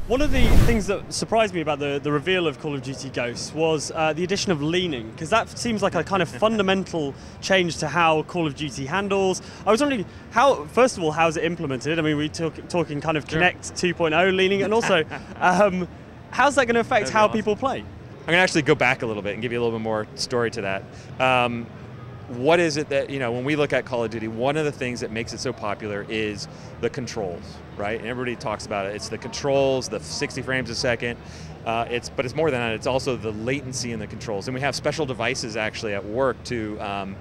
One of the things that surprised me about the reveal of Call of Duty Ghosts was the addition of leaning, because that seems like a kind of fundamental change to how Call of Duty handles. I was wondering, first of all, how is it implemented? I mean, we're talking kind of Connect 2.0 leaning, and also, how's that going to affect how people play? I'm going to actually go back a little bit and give you a little bit more story to that. What is it that, when we look at Call of Duty, one of the things that makes it so popular is the controls, right? And everybody talks about it. It's the controls, the 60 frames a second. But it's more than that. It's also the latency in the controls. And we have special devices actually at work to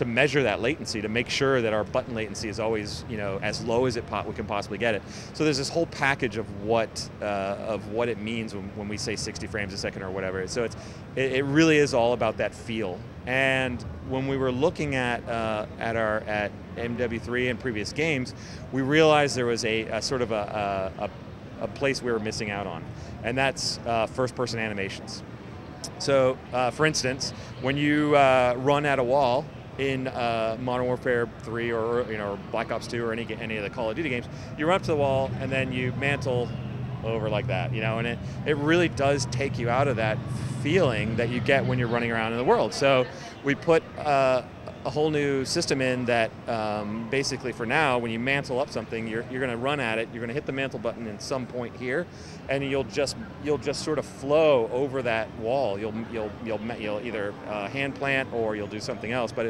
measure that latency, to make sure that our button latency is always, as low as we can possibly get it. So there's this whole package of what it means when we say 60 frames a second or whatever. So it really is all about that feel. And when we were looking at MW3 and previous games, we realized there was a sort of a place we were missing out on, and that's first-person animations. So, for instance, when you run at a wall in Modern Warfare 3 or Black Ops 2 or any of the Call of Duty games, you run up to the wall and then you mantle over like that, and it really does take you out of that feeling that you get when you're running around in the world. So we put a whole new system in that basically for now, when you mantle up something, you're going to run at it, you're going to hit the mantle button in some point here, and you'll just sort of flow over that wall. You'll either hand plant or you'll do something else, but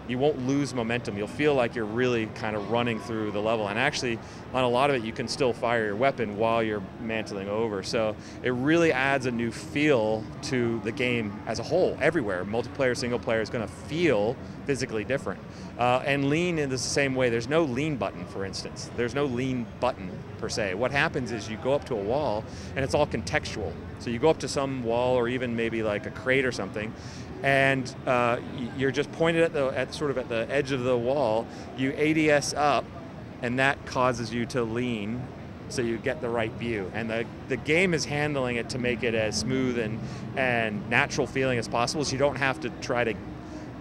you won't lose momentum. You'll feel like you're really kind of running through the level, and actually on a lot of it you can still fire your weapon while you're mantling over. So it really adds a new feel to the game as a whole, everywhere. Multiplayer, single player is going to feel physically different. And lean in the same way. There's no lean button, for instance. There's no lean button per se. What happens is you go up to a wall and it's all contextual. So you go up to some wall or even maybe like a crate or something, and you're just pointed at sort of at the edge of the wall. You ADS up, and that causes you to lean so you get the right view. And the game is handling it to make it as smooth and natural feeling as possible, so you don't have to try to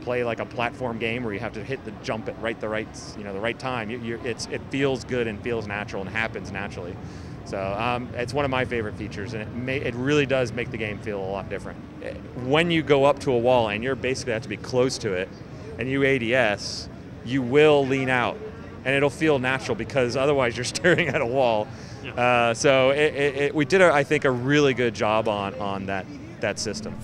play like a platform game where you have to hit the jump at the right time. It feels good and feels natural and happens naturally. So it's one of my favorite features, and it really does make the game feel a lot different. When you go up to a wall and you're basically have to be close to it, and you ADS, you will lean out, and it'll feel natural because otherwise you're staring at a wall. Yeah. So we did, I think, a really good job on that system.